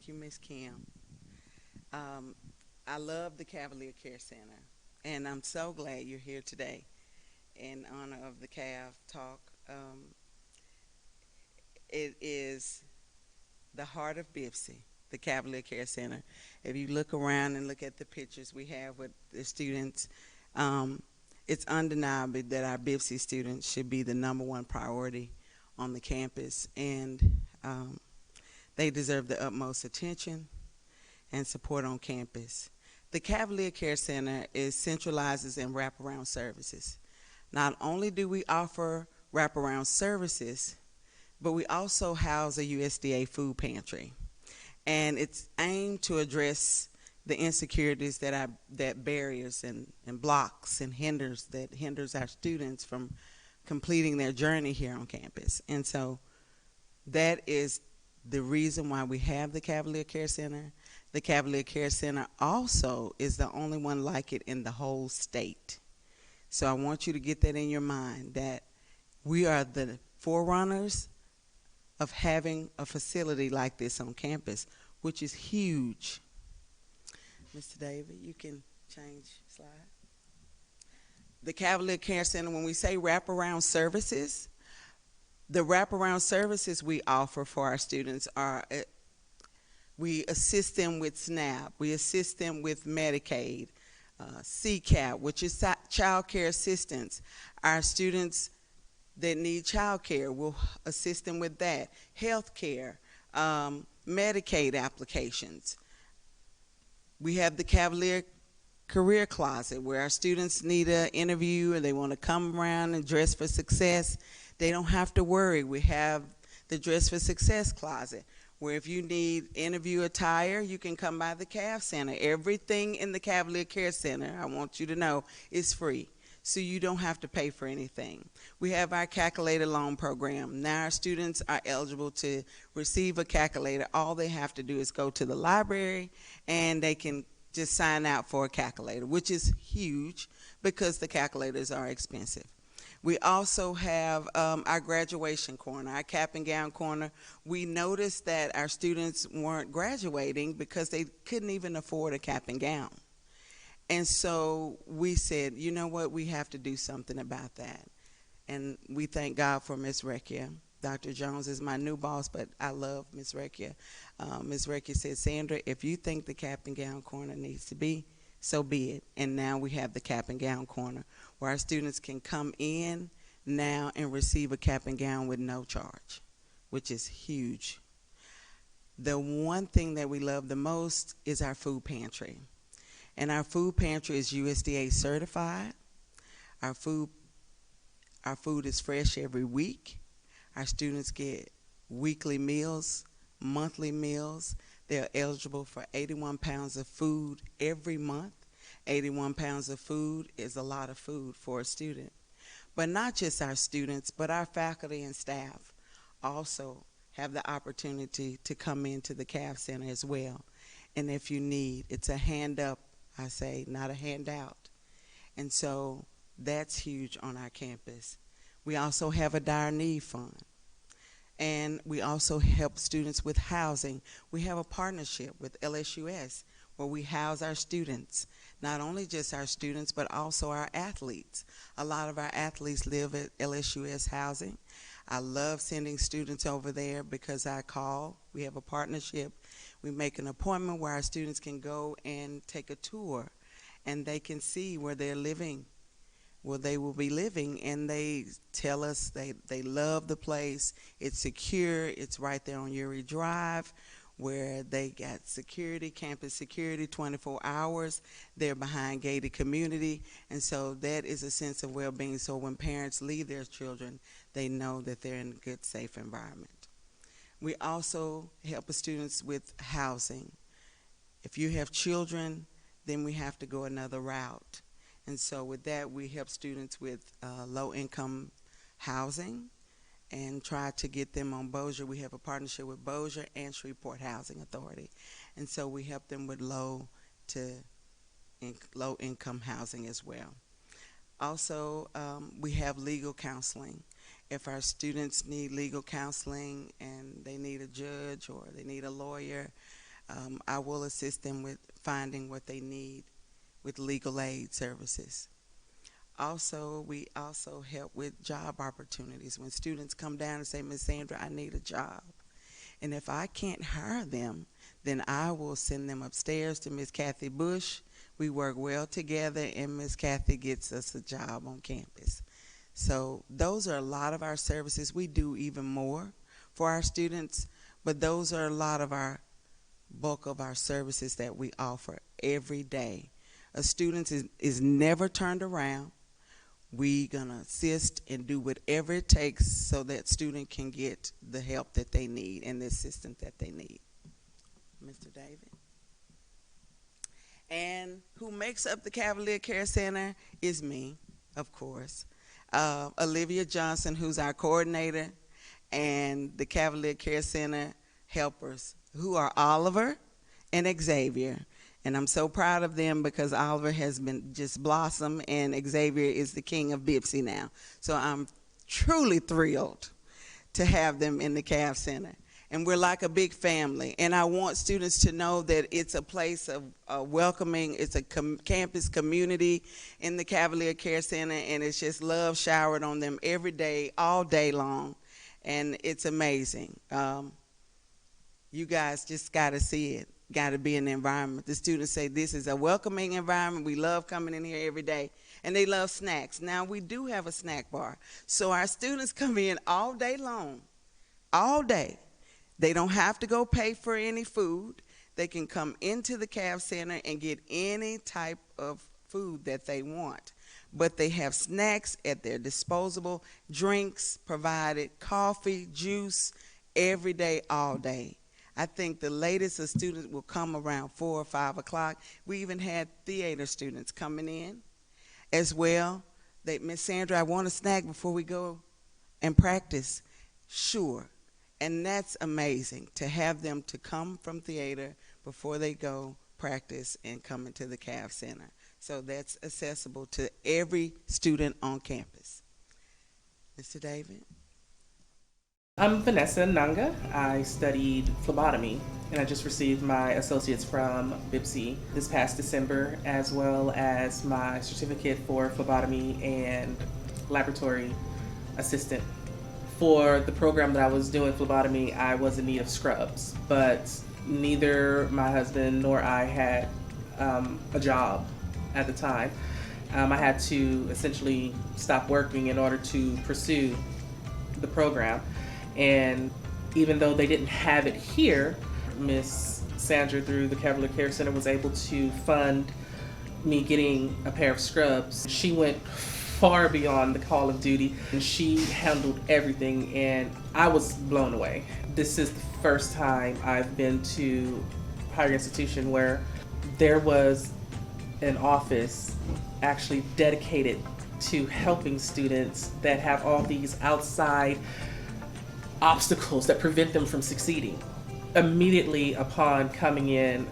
Thank you, Miss Kim. Um, I love the Cavalier Care Center, and I'm so glad you're here today in honor of the CAV talk. It is the heart of Biffsy, the Cavalier Care Center. If you look around and look at the pictures we have with the students, um, it's undeniable that our Biffsy students should be the number one priority on the campus, and they deserve the utmost attention and support on campus. The Cavalier Care Center is centralizes in wraparound services. Not only do we offer wraparound services, but we also house a USDA food pantry, and it's aimed to address the insecurities that barriers and blocks and hinders our students from completing their journey here on campus. And so that is the reason why we have the Cavalier Care Center. The Cavalier Care Center also is the only one like it in the whole state. So I want you to get that in your mind, that we are the forerunners of having a facility like this on campus, which is huge. Mr. David, you can change slide. The Cavalier Care Center, when we say wraparound services, the wraparound services we offer for our students are we assist them with SNAP, we assist them with Medicaid, CCAP, which is child care assistance. Our students that need child care, we'll assist them with that. Health care, Medicaid applications. We have the Cavalier Career Closet, where our students need an interview and they want to come around and dress for success. They don't have to worry. We have the Dress for Success Closet, where if you need interview attire, you can come by the CAV Center. Everything in the Cavalier Care Center, I want you to know, is free, so you don't have to pay for anything. We have our calculator loan program. Now our students are eligible to receive a calculator. All they have to do is go to the library and they can just sign out for a calculator, which is huge because the calculators are expensive. We also have our graduation corner, our cap and gown corner. We noticed that our students weren't graduating because they couldn't even afford a cap and gown. And so we said, you know what, we have to do something about that. And we thank God for Miss Rekia. Dr. Jones is my new boss, but I love Miss Rekia. Miss Rekia said, Sandra, if you think the cap and gown corner needs to be, so be it. And now we have the cap and gown corner, where our students can come in now and receive a cap and gown with no charge, which is huge. The one thing that we love the most is our food pantry. And our food pantry is USDA certified. Our food is fresh every week. Our students get weekly meals, monthly meals. They're eligible for 81 pounds of food every month. 81 pounds of food is a lot of food for a student. But not just our students, but our faculty and staff also have the opportunity to come into the CAV Center as well. And if you need, it's a hand up, I say, not a handout. And so that's huge on our campus. We also have a dire need fund. And we also help students with housing. We have a partnership with LSUS where we house our students. Not only just our students, but also our athletes. A lot of our athletes live at LSUS housing. I love sending students over there because I call. We have a partnership. We make an appointment where our students can go and take a tour, and they can see where they're living, where they will be living, and they tell us they love the place. It's secure. It's right there on Uri Drive, where they got security, campus security, 24 hours. They're behind gated community, and so that is a sense of well-being. So when parents leave their children, they know that they're in a good, safe environment. We also help students with housing. If you have children, then we have to go another route. And so with that, we help students with low-income housing and try to get them on Bossier. We have a partnership with Bossier and Shreveport Housing Authority. And so we help them with low-income housing as well. Also, we have legal counseling. If our students need legal counseling and they need a judge or they need a lawyer, I will assist them with finding what they need with legal aid services. Also, we also help with job opportunities. When students come down and say, Miss Sandra, I need a job. And if I can't hire them, then I will send them upstairs to Miss Kathy Bush. We work well together, and Miss Kathy gets us a job on campus. So those are a lot of our services. We do even more for our students, but those are a lot of our bulk of our services that we offer every day. A student is never turned around. We gonna assist and do whatever it takes so that student can get the help that they need and the assistance that they need. Mr. David. And who makes up the Cavalier Care Center is me, of course. Olivia Johnson, who's our coordinator, and the Cavalier Care Center helpers, who are Oliver and Xavier. And I'm so proud of them because Oliver has been just blossomed and Xavier is the king of Bipsy now. So I'm truly thrilled to have them in the Cav Center. And we're like a big family. And I want students to know that it's a place of welcoming. It's a campus community in the Cavalier Care Center, and it's just love showered on them every day, all day long. And it's amazing. You guys just got to see it. Got to be in the environment. The students say this is a welcoming environment. We love coming in here every day. And they love snacks. Now, we do have a snack bar. So our students come in all day long, all day. They don't have to go pay for any food. They can come into the Cav Center and get any type of food that they want. But they have snacks at their disposal, drinks provided, coffee, juice, every day, all day. I think the latest a student will come around 4 or 5 o'clock. We even had theater students coming in as well. They, Miss Sandra, I want a snack before we go and practice. Sure. And that's amazing to have them to come from theater before they go practice and come into the Cav Center. So that's accessible to every student on campus. Mr. David? I'm Vanessa Nanga. I studied phlebotomy, and I just received my associates from BIPSI this past December, as well as my certificate for phlebotomy and laboratory assistant. For the program that I was doing phlebotomy, I was in need of scrubs, but neither my husband nor I had a job at the time. I had to essentially stop working in order to pursue the program. And even though they didn't have it here, Miss Sandra through the Cavalier Care Center was able to fund me getting a pair of scrubs. She went far beyond the call of duty, and she handled everything, and I was blown away. This is the first time I've been to a higher institution where there was an office actually dedicated to helping students that have all these outside obstacles that prevent them from succeeding. Immediately upon coming in,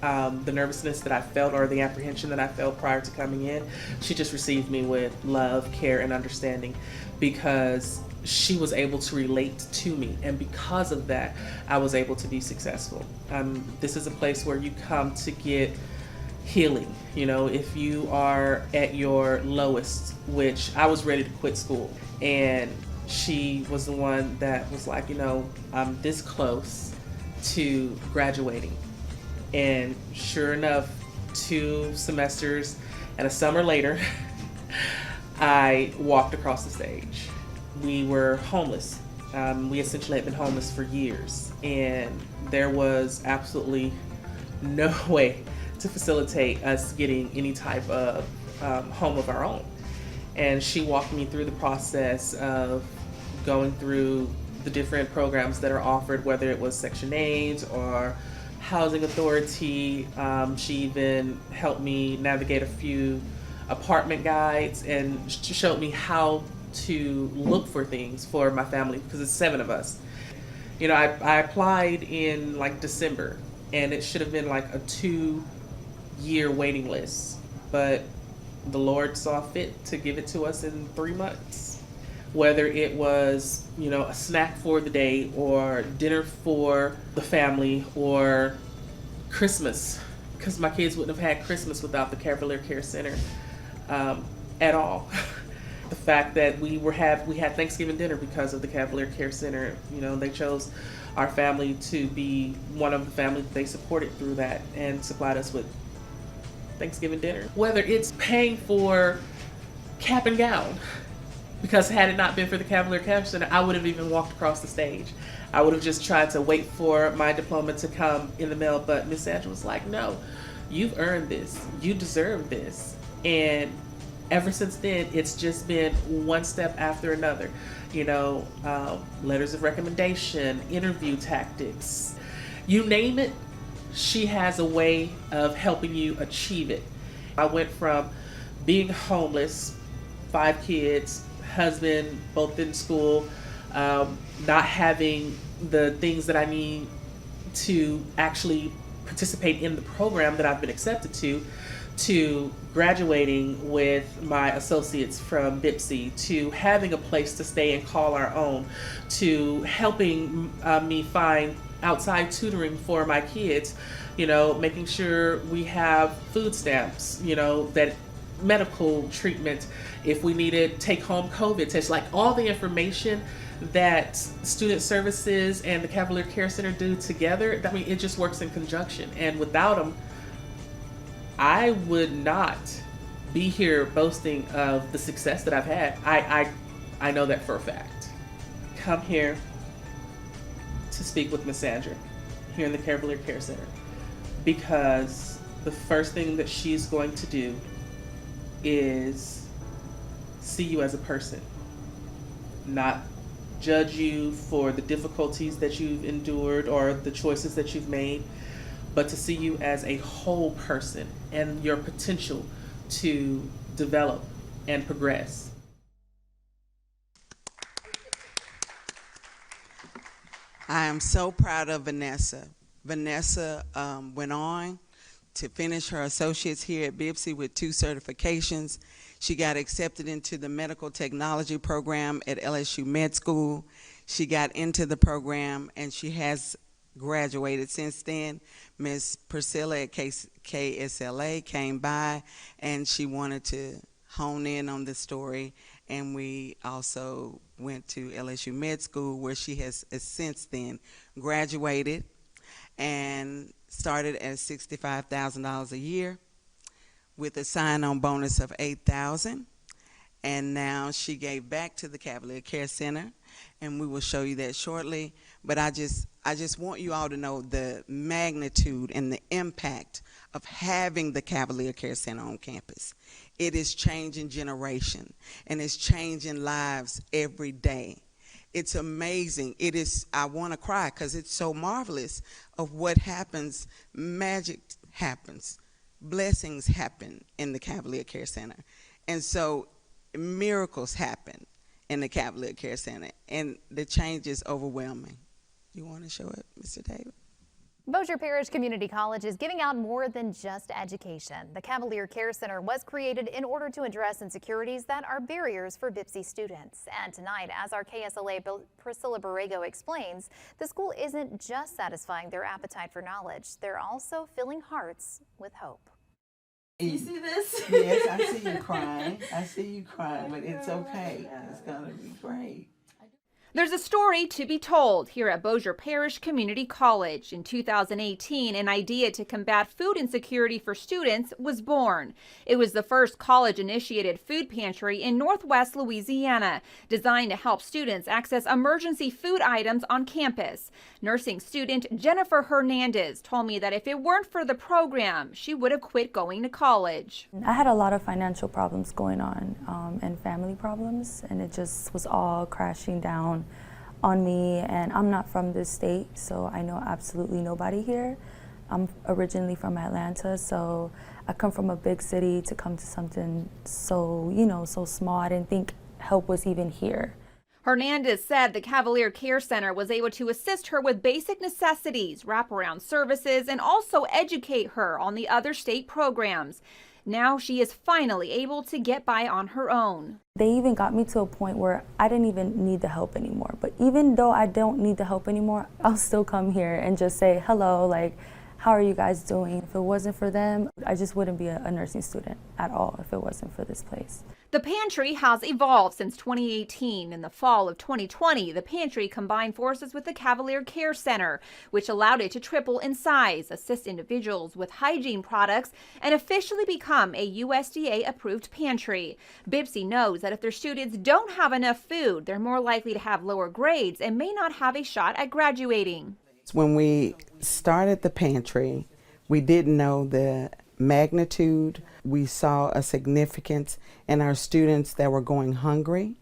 the nervousness that I felt or the apprehension that I felt prior to coming in, she just received me with love, care, and understanding because she was able to relate to me. And because of that, I was able to be successful. This is a place where you come to get healing. You know, if you are at your lowest, which I was ready to quit school, and she was the one that was like, you know, I'm this close to graduating. And sure enough, 2 semesters and a summer later, I walked across the stage. We were homeless. We essentially had been homeless for years. And there was absolutely no way to facilitate us getting any type of home of our own. And she walked me through the process of going through the different programs that are offered, whether it was Section 8 or Housing Authority. She even helped me navigate a few apartment guides and showed me how to look for things for my family, because it's 7 of us. You know, I applied in like December, and it should have been like a 2-year waiting list, but the Lord saw fit to give it to us in 3 months. Whether it was, you know, a snack for the day or dinner for the family or Christmas, because my kids wouldn't have had Christmas without the Cavalier Care Center at all. The fact that we had Thanksgiving dinner because of the Cavalier Care Center. You know, they chose our family to be one of the families they supported through that and supplied us with Thanksgiving dinner. Whether it's paying for cap and gown, because had it not been for the Cavalier Care Center, I would have even walked across the stage. I would have just tried to wait for my diploma to come in the mail, but Miss Sandra was like, no, you've earned this. You deserve this. And ever since then, it's just been one step after another. You know, letters of recommendation, interview tactics, you name it, she has a way of helping you achieve it. I went from being homeless, 5 kids, husband, both in school, not having the things that I need to actually participate in the program that I've been accepted to graduating with my associates from BIPSI, to having a place to stay and call our own, to helping me find outside tutoring for my kids, you know, making sure we have food stamps, you know, that medical treatment, if we needed take-home COVID tests, like all the information that student services and the Cavalier Care Center do together. I mean, it just works in conjunction. And without them, I would not be here boasting of the success that I've had. I know that for a fact. Come here to speak with Miss Sandra here in the Cavalier Care Center, because the first thing that she's going to do is see you as a person, not judge you for the difficulties that you've endured or the choices that you've made, but to see you as a whole person and your potential to develop and progress. I am so proud of Vanessa. Vanessa went on to finish her associates here at BIPSI with 2 certifications. She got accepted into the medical technology program at LSU Med School. She got into the program and she has graduated since then. Miss Priscilla at KSLA came by and she wanted to hone in on the story, and we also went to LSU Med School, where she has since then graduated and started at $65,000 a year with a sign-on bonus of $8,000. And now she gave back to the Cavalier Care Center, and we will show you that shortly. But I just want you all to know the magnitude and the impact of having the Cavalier Care Center on campus. It is changing generation, and it's changing lives every day. It's amazing. It is, I want to cry because it's so marvelous of what happens. Magic happens. Blessings happen in the Cavalier Care Center. And so miracles happen in the Cavalier Care Center, and the change is overwhelming. You want to show it, Mr. David? Bossier Parish Community College is giving out more than just education. The Cavalier Care Center was created in order to address insecurities that are barriers for BIPSI students. And tonight, as our KSLA Priscilla Borrego explains, the school isn't just satisfying their appetite for knowledge, they're also filling hearts with hope. You see this? Yes, I see you crying. I see you crying, but it's okay. It's going to be great. There's a story to be told here at Bossier Parish Community College. In 2018, an idea to combat food insecurity for students was born. It was the first college-initiated food pantry in Northwest Louisiana, designed to help students access emergency food items on campus. Nursing student Jennifer Hernandez told me that if it weren't for the program, she would have quit going to college. I had a lot of financial problems going on and family problems, and it just was all crashing down on me. And I'm not from this state, so I know absolutely nobody here. I'm originally from Atlanta, so I come from a big city to come to something so, so small. I didn't think help was even here. Hernandez said the Cavalier Care Center was able to assist her with basic necessities, wraparound services, and also educate her on the other state programs. Now she is finally able to get by on her own. They even got me to a point where I didn't even need the help anymore. But even though I don't need the help anymore, I'll still come here and just say, hello, like, how are you guys doing? If it wasn't for them, I just wouldn't be a nursing student at all if it wasn't for this place. The pantry has evolved since 2018. In the fall of 2020, the pantry combined forces with the Cavalier Care Center, which allowed it to triple in size, assist individuals with hygiene products, and officially become a USDA-approved pantry. BIPSI knows that if their students don't have enough food, they're more likely to have lower grades and may not have a shot at graduating. When we started the pantry, we didn't know the magnitude. We saw a significance in our students that were going hungry,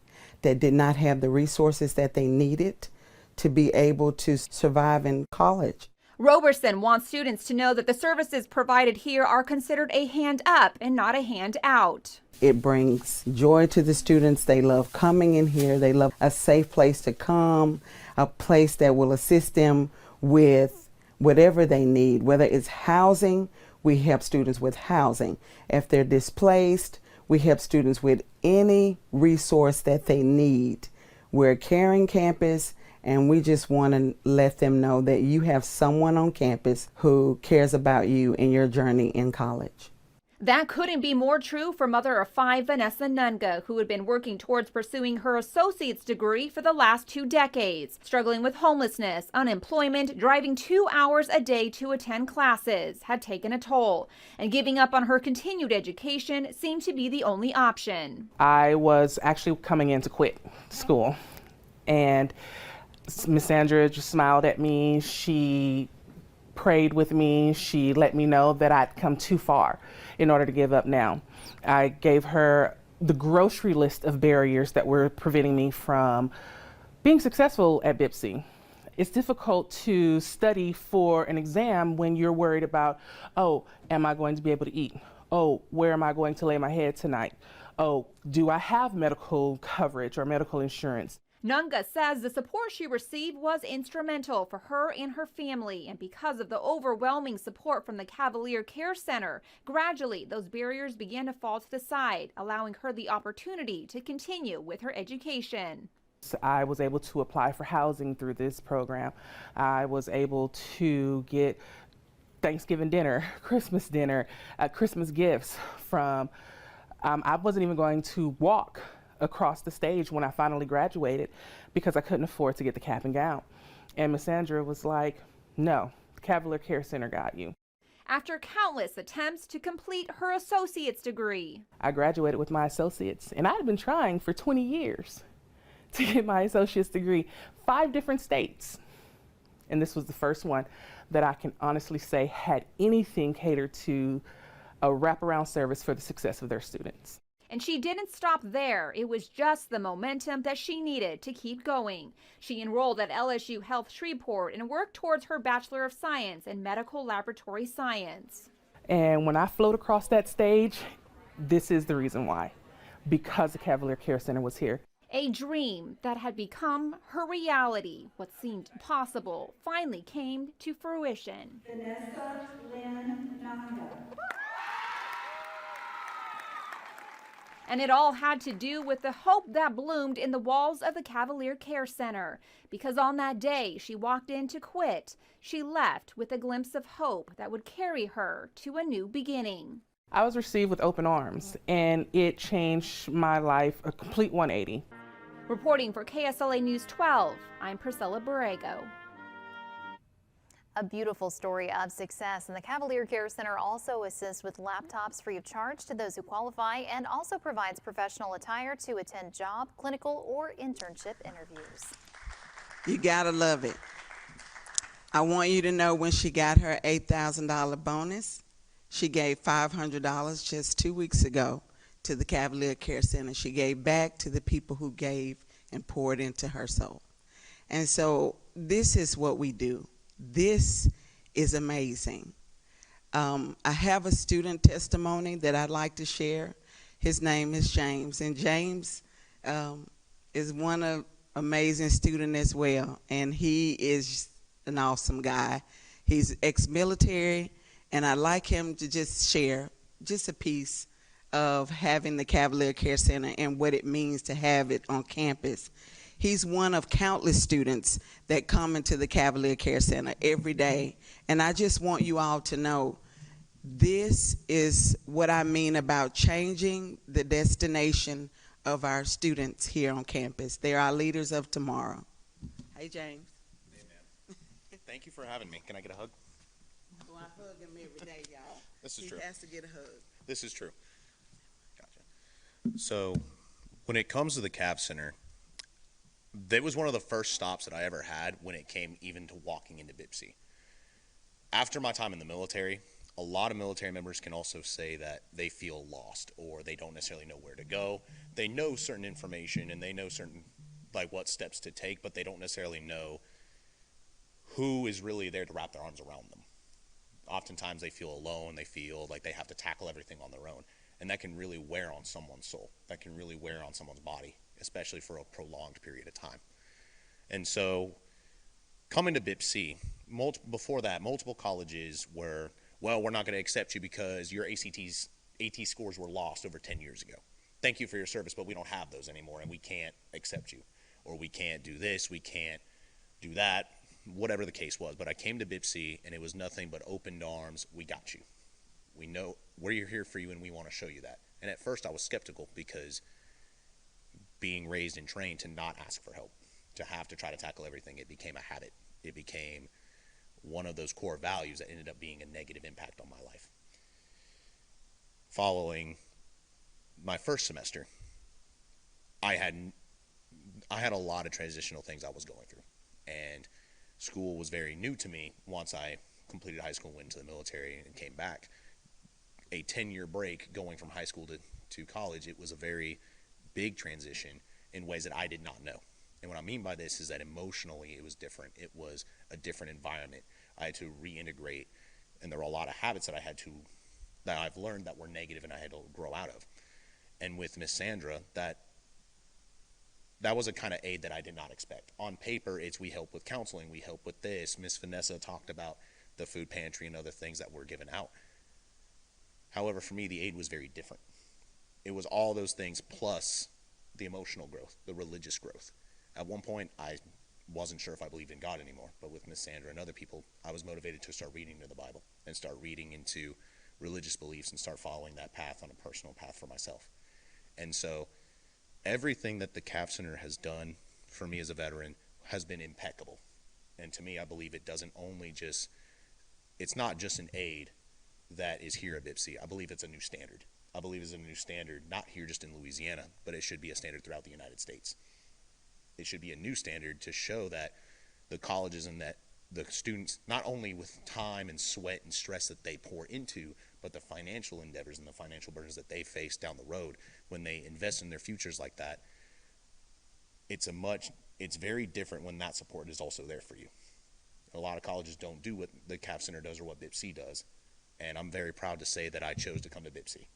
that did not have the resources that they needed to be able to survive in college. Roberson wants students to know that the services provided here are considered a hand up and not a hand out. It brings joy to the students. They love coming in here. They love a safe place to come, a place that will assist them with whatever they need, whether it's housing. We help students with housing. If they're displaced, we help students with any resource that they need. We're a caring campus, and we just want to let them know that you have someone on campus who cares about you in your journey in college. That couldn't be more true for mother of 5 Vanessa Nunga, who had been working towards pursuing her associate's degree for the last 2 decades, struggling with homelessness, unemployment, driving 2 hours a day to attend classes had taken a toll, and giving up on her continued education seemed to be the only option. I was actually coming in to quit school, and Miss Sandra just smiled at me. She prayed with me. She let me know that I'd come too far in order to give up now. I gave her the grocery list of barriers that were preventing me from being successful at BIPSI. It's difficult to study for an exam when you're worried about, oh, am I going to be able to eat? Oh, where am I going to lay my head tonight? Oh, do I have medical coverage or medical insurance? Nunga says the support she received was instrumental for her and her family, and because of the overwhelming support from the Cavalier Care Center, gradually those barriers began to fall to the side, allowing her the opportunity to continue with her education. I was able to apply for housing through this program. I was able to get Thanksgiving dinner, Christmas gifts from, I wasn't even going to walk across the stage when I finally graduated because I couldn't afford to get the cap and gown. And Miss Sandra was like, no, the Cavalier Care Center got you. After countless attempts to complete her associate's degree, I graduated with my associates, and I had been trying for 20 years to get my associate's degree, 5 different states. And this was the first one that I can honestly say had anything catered to a wraparound service for the success of their students. and she didn't stop there. It was just the momentum that she needed to keep going. She enrolled at LSU Health Shreveport and worked towards her Bachelor of Science in Medical Laboratory Science. And when I float across that stage, this is the reason why. Because the Cavalier Care Center was here. A dream that had become her reality. What seemed impossible finally came to fruition. Vanessa Lynn Nanga. And it all had to do with the hope that bloomed in the walls of the Cavalier Care Center. Because on that day she walked in to quit, she left with a glimpse of hope that would carry her to a new beginning. I was received with open arms, and it changed my life a complete 180. Reporting for KSLA News 12, I'm Priscilla Borrego. A beautiful story of success, and the Cavalier Care Center also assists with laptops free of charge to those who qualify and also provides professional attire to attend job, clinical, or internship interviews. You gotta love it. I want you to know when she got her $8,000 bonus, she gave $500 just 2 weeks ago to the Cavalier Care Center. She gave back to the people who gave and poured into her soul. And so this is what we do. This is amazing. I have a student testimony that I'd like to share. His name is James, and James is one of amazing student as well, and he is an awesome guy. He's ex-military, and I'd like him to just share just a piece of having the Cavalier Care Center and what it means to have it on campus. He's one of countless students that come into the Cavalier Care Center every day. And I just want you all to know this is what I mean about changing the destination of our students here on campus. They're our leaders of tomorrow. Hey, James. Hey, man. Thank you for having me. Can I get a hug? Well, I hug him every day, y'all. This is He true. has to get a hug. This is true. Gotcha. So, when it comes to the Cav Center, that was one of the first stops that I ever had when it came even to walking into BIPC. After my time in the military, a lot of military members can also say that they feel lost or they don't necessarily know where to go. They know certain information and they know certain, like, what steps to take, but they don't necessarily know who is really there to wrap their arms around them. Oftentimes they feel alone, they feel like they have to tackle everything on their own, and that can really wear on someone's soul. That can really wear on someone's body, especially for a prolonged period of time. And so coming to BIPC, before that, multiple colleges were, well, we're not going to accept you because your AT scores were lost over 10 years ago. Thank you for your service, but we don't have those anymore, and we can't accept you. Or we can't do this, we can't do that, whatever the case was. But I came to BIPC, and it was nothing but open arms. We got you. We know we're here for you, and we want to show you that. And at first I was skeptical because being raised and trained to not ask for help, to have to try to tackle everything, it became a habit. It became one of those core values that ended up being a negative impact on my life. Following my first semester, I had a lot of transitional things I was going through, and school was very new to me. Once I completed high school, went into the military, and came back, a 10-year break going from high school to college, it was a very big transition in ways that I did not know. And what I mean by this is that emotionally it was different. It was a different environment. I had to reintegrate, and there were a lot of habits that I've learned that were negative and I had to grow out of. And with Miss Sandra, that was a kind of aid that I did not expect. On paper, we help with counseling, we help with this. Miss Vanessa talked about the food pantry and other things that were given out. However, for me, the aid was very different. It was all those things plus the emotional growth, the religious growth. At one point, I wasn't sure if I believed in God anymore, but with Miss Sandra and other people, I was motivated to start reading into the Bible and start reading into religious beliefs and start following that path on a personal path for myself. And so everything that the Cav Center has done for me as a veteran has been impeccable. And to me, I believe it's not just an aid that is here at BIPC. I believe it's a new standard. I believe it's a new standard, not here just in Louisiana, but it should be a standard throughout the United States. It should be a new standard to show that the colleges and that the students, not only with time and sweat and stress that they pour into, but the financial endeavors and the financial burdens that they face down the road when they invest in their futures like that, it's very different when that support is also there for you. A lot of colleges don't do what the Cav Center does or what BIPC does, and I'm very proud to say that I chose to come to BIPC.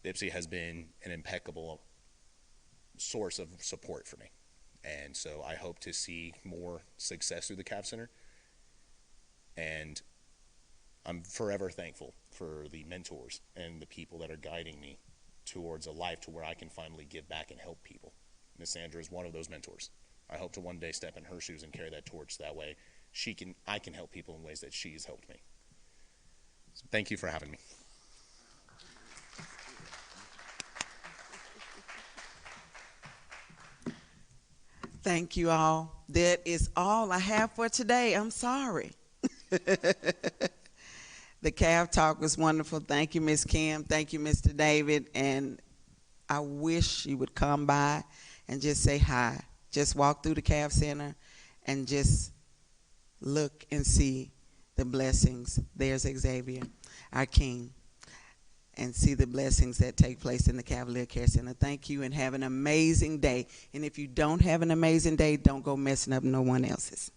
BIPC has been an impeccable source of support for me, and so I hope to see more success through the Cav Center, and I'm forever thankful for the mentors and the people that are guiding me towards a life to where I can finally give back and help people. Miss Sandra is one of those mentors. I hope to one day step in her shoes and carry that torch. That way I can help people in ways that she has helped me. So thank you for having me. Thank you all. That is all I have for today. I'm sorry. The Cav Talk was wonderful. Thank you, Miss Kim. Thank you, Mr. David. And I wish you would come by and just say hi. Just walk through the Cav Center and just look and see the blessings. There's Xavier, our king, and see the blessings that take place in the Cavalier Care Center. Thank you and have an amazing day. And if you don't have an amazing day, don't go messing up no one else's.